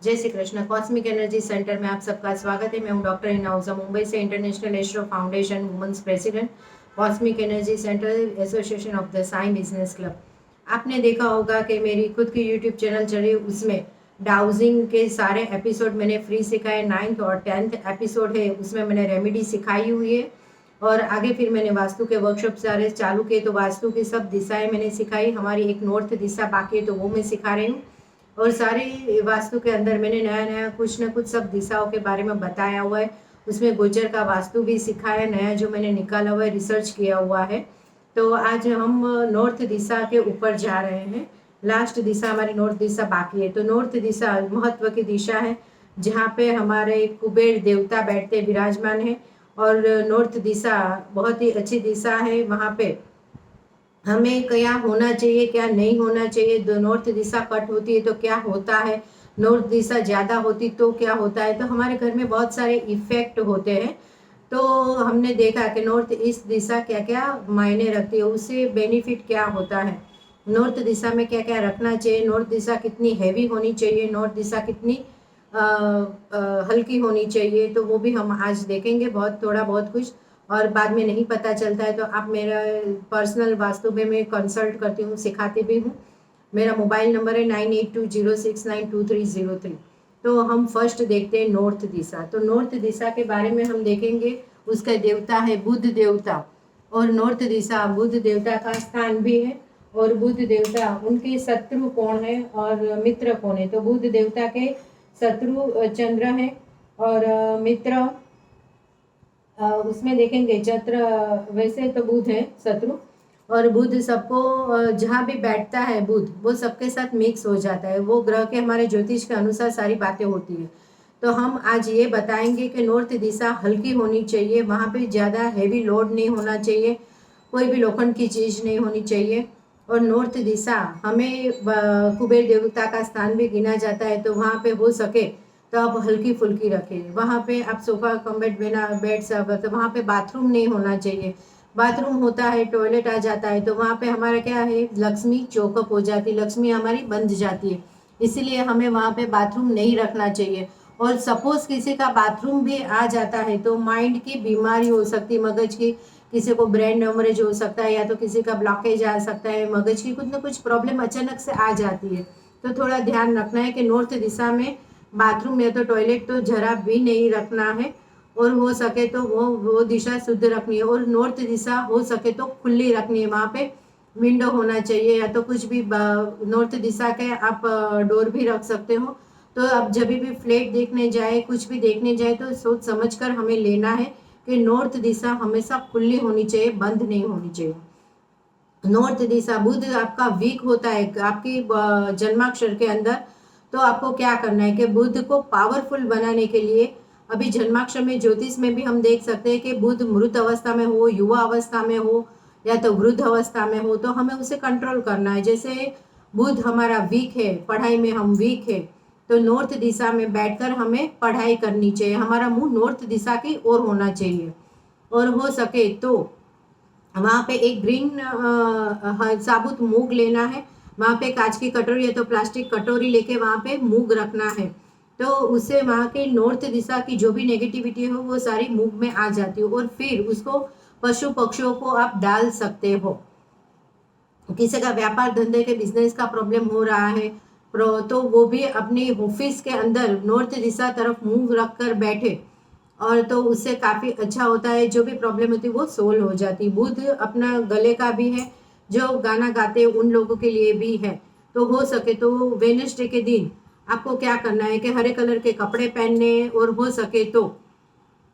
जय Shri Krishna. Cosmic energy centre में आप सबका स्वागत है। मैं हूं डॉक्टर हिना मुंबई से, international astro foundation women's president, cosmic energy centre association of the Sai business club. आपने देखा होगा कि मेरी खुद की यूट्यूब चैनल चली, उसमें डाउजिंग के सारे एपिसोड मैंने फ्री सिखाए। 9th और 10th एपिसोड है, उसमें मैंने रेमेडी सिखाई हुई है। और आगे फिर मैंने वास्तु के वर्कशॉप सारे चालू किए, तो वास्तु की सब दिशाएं मैंने सिखाई। हमारी एक नॉर्थ दिशा बाकी है, तो वो मैं सिखा रही हूँ। और सारी वास्तु के अंदर मैंने नया नया कुछ ना कुछ सब दिशाओं के बारे में बताया हुआ है। उसमें गोचर का वास्तु भी सिखाया, नया जो मैंने निकाला हुआ है, रिसर्च किया हुआ है। तो आज हम नॉर्थ दिशा के ऊपर जा रहे हैं। लास्ट दिशा हमारी नॉर्थ दिशा बाकी है। तो नॉर्थ दिशा महत्व की दिशा है, जहाँ पे हमारे कुबेर देवता बैठते विराजमान है। और नॉर्थ दिशा बहुत ही अच्छी दिशा है। वहाँ पे हमें क्या होना चाहिए, क्या नहीं होना चाहिए, नॉर्थ दिशा कट होती है तो क्या होता है, नॉर्थ दिशा ज़्यादा होती तो क्या होता है। तो हमारे घर में बहुत सारे इफेक्ट होते हैं। तो हमने देखा कि नॉर्थ ईस्ट दिशा क्या क्या मायने रखती है, उससे बेनिफिट क्या होता है, नॉर्थ दिशा में क्या क्या रखना चाहिए, नॉर्थ दिशा कितनी हैवी होनी चाहिए, नॉर्थ दिशा कितनी हल्की होनी चाहिए। तो वो भी हम आज देखेंगे, बहुत थोड़ा बहुत कुछ। और बाद में नहीं पता चलता है तो आप मेरा पर्सनल वास्तु में मैं कंसल्ट करती हूँ, सिखाती भी हूँ। मेरा मोबाइल नंबर है 9820692303। तो हम फर्स्ट देखते हैं नॉर्थ दिशा। तो नॉर्थ दिशा के बारे में हम देखेंगे। उसका देवता है बुध देवता, और नॉर्थ दिशा बुध देवता का स्थान भी है। और बुध देवता, उनके शत्रु कौन है और मित्र कौन है। तो बुध देवता के शत्रु चंद्र है, और मित्र उसमें देखेंगे चंद्र। वैसे तो बुध है शत्रु, और बुध सबको जहाँ भी बैठता है बुध, वो सबके साथ मिक्स हो जाता है। वो ग्रह के हमारे ज्योतिष के अनुसार सारी बातें होती है। तो हम आज ये बताएंगे कि नॉर्थ दिशा हल्की होनी चाहिए, वहाँ पे ज़्यादा हैवी लोड नहीं होना चाहिए, कोई भी लोखंड की चीज़ नहीं होनी चाहिए। और नॉर्थ दिशा हमें कुबेर देवता का स्थान भी गिना जाता है। तो वहाँ पे हो सके तो आप हल्की फुल्की रखें। वहाँ पे आप सोफा कम बेड बिना बेड सब, तो वहाँ पे बाथरूम नहीं होना चाहिए। बाथरूम होता है, टॉयलेट आ जाता है, तो वहाँ पे हमारा क्या है, लक्ष्मी चौकअप हो जाती है, लक्ष्मी हमारी बंध जाती है। इसीलिए हमें वहाँ पे बाथरूम नहीं रखना चाहिए। और सपोज किसी का बाथरूम भी आ जाता है तो माइंड की बीमारी हो सकती है, मगज की, किसी को ब्रेन हेमरेज हो सकता है, या तो किसी का ब्लॉकेज आ सकता है, मगज की कुछ ना कुछ प्रॉब्लम अचानक से आ जाती है। तो थोड़ा ध्यान रखना है कि नॉर्थ दिशा में बाथरूम या तो टॉयलेट तो जरा भी नहीं रखना है। और हो सके तो वो दिशा शुद्ध रखनी है। और नॉर्थ दिशा हो सके तो खुली रखनी है, वहाँ पे विंडो होना चाहिए, या तो कुछ भी नॉर्थ दिशा के आप डोर भी रख सकते हो। तो अब जब भी फ्लैट देखने जाए, कुछ भी देखने जाए, तो सोच समझ कर हमें लेना है कि नॉर्थ दिशा हमेशा खुली होनी चाहिए, बंद नहीं होनी चाहिए। नॉर्थ दिशा, बुध आपका वीक होता है आपकी जन्माक्षर के अंदर। तो आपको क्या करना है कि बुध को पावरफुल बनाने के लिए, अभी जन्माक्षर में ज्योतिष में भी हम देख सकते हैं कि बुध मृत अवस्था में हो, युवा अवस्था में हो, या तो वृद्ध अवस्था में हो, तो हमें उसे कंट्रोल करना है। जैसे बुध हमारा वीक है, पढ़ाई में हम वीक है, तो नॉर्थ दिशा में बैठकर हमें पढ़ाई करनी चाहिए, हमारा मुंह नॉर्थ दिशा की ओर होना चाहिए। और हो सके तो वहाँ पे एक ग्रीन साबुत मूंग लेना है, वहाँ पे कांच की कटोरी या तो प्लास्टिक कटोरी लेके वहाँ पे मूंग रखना है। तो उससे वहाँ के नॉर्थ दिशा की जो भी नेगेटिविटी हो वो सारी मूंग में आ जाती है। और फिर उसको पशु पक्षियों को आप डाल सकते हो। किसी का व्यापार धंधे के बिजनेस का प्रॉब्लम हो रहा है, तो वो भी अपनी ऑफिस के अंदर नॉर्थ दिशा तरफ मुंह रख कर बैठे, और तो उससे काफी अच्छा होता है। जो भी प्रॉब्लम होती है वो सोल्व हो जाती है। बुध अपना गले का भी है, जो गाना गाते हैं उन लोगों के लिए भी है। तो हो सके तो वेडनेसडे के दिन आपको क्या करना है कि हरे कलर के कपड़े पहनने, और हो सके तो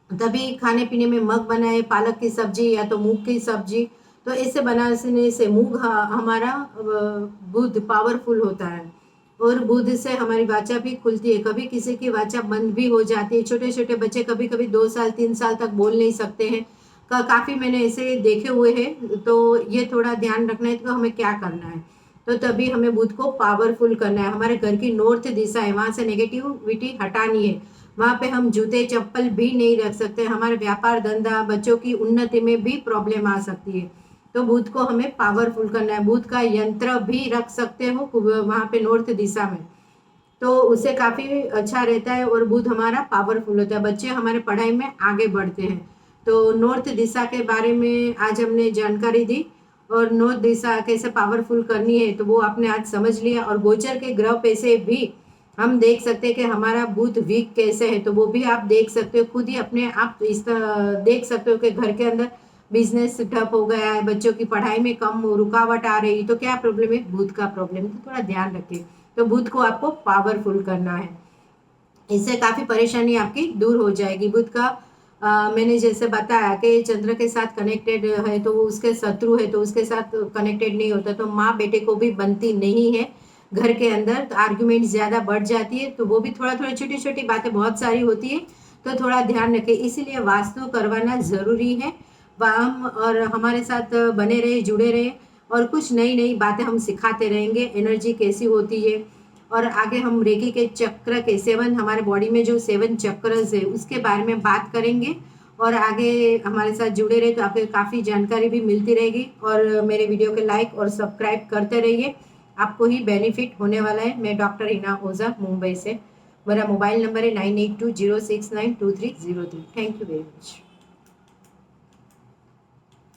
तभी खाने पीने में मग बनाए, पालक की सब्जी या तो मूंग की सब्जी। तो ऐसे बनाने से मूंग हमारा बुध पावरफुल होता है। और बुध से हमारी वाचा भी खुलती है। कभी किसी की वाचा बंद भी हो जाती है। छोटे छोटे बच्चे कभी कभी 2 साल 3 साल तक बोल नहीं सकते हैं। काफी मैंने ऐसे देखे हुए हैं। तो ये थोड़ा ध्यान रखना है। तो हमें क्या करना है, तो तभी हमें बुध को पावरफुल करना है। हमारे घर की नॉर्थ दिशा है, वहां से नेगेटिविटी हटानी है। वहां पे हम जूते चप्पल भी नहीं रख सकते। हमारे व्यापार धंधा बच्चों की उन्नति में भी प्रॉब्लम आ सकती है। तो बुध को हमें पावरफुल करना है। बुध का यंत्र भी रख सकते हो वहां पे नॉर्थ दिशा में। तो उससे काफ़ी अच्छा रहता है और बुध हमारा पावरफुल होता है, बच्चे हमारे पढ़ाई में आगे बढ़ते हैं। तो नॉर्थ दिशा के बारे में आज हमने जानकारी दी और नॉर्थ दिशा कैसे पावरफुल करनी है तो वो आपने आज समझ लिया। और गोचर के ग्रह पे से भी हम देख सकते हैं कि हमारा बुध वीक कैसे है, तो वो भी आप देख सकते हो, खुद ही अपने आप देख सकते हो कि घर के अंदर बिजनेस ठप हो गया है, बच्चों की पढ़ाई में कम रुकावट आ रही, तो क्या प्रॉब्लम है, बुध का प्रॉब्लम है, तो थोड़ा ध्यान रखिए। तो बुध को आपको पावरफुल करना है, इससे काफी परेशानी आपकी दूर हो जाएगी। बुध का मैंने जैसे बताया कि चंद्र के साथ कनेक्टेड है तो वो उसके शत्रु है, तो उसके साथ कनेक्टेड नहीं होता, तो माँ बेटे को भी बनती नहीं है घर के अंदर, तो आर्ग्यूमेंट ज्यादा बढ़ जाती है, तो वो भी थोड़ा थोड़ा छोटी छोटी बातें बहुत सारी होती है, तो थोड़ा ध्यान रखें। इसीलिए वास्तु करवाना जरूरी है। हम और हमारे साथ बने रहे, जुड़े रहे, और कुछ नई नई बातें हम सिखाते रहेंगे, एनर्जी कैसी होती है, और आगे हम रेकी के चक्र के सेवन, हमारे बॉडी में जो 7 चक्रस है उसके बारे में बात करेंगे। और आगे हमारे साथ जुड़े रहे तो आपको काफ़ी जानकारी भी मिलती रहेगी, और मेरे वीडियो के लाइक और सब्सक्राइब करते रहिए, आपको ही बेनिफिट होने वाला है। मैं डॉक्टर हिना ओझा मुंबई से, मेरा मोबाइल नंबर है 9820692303। Thank you very much.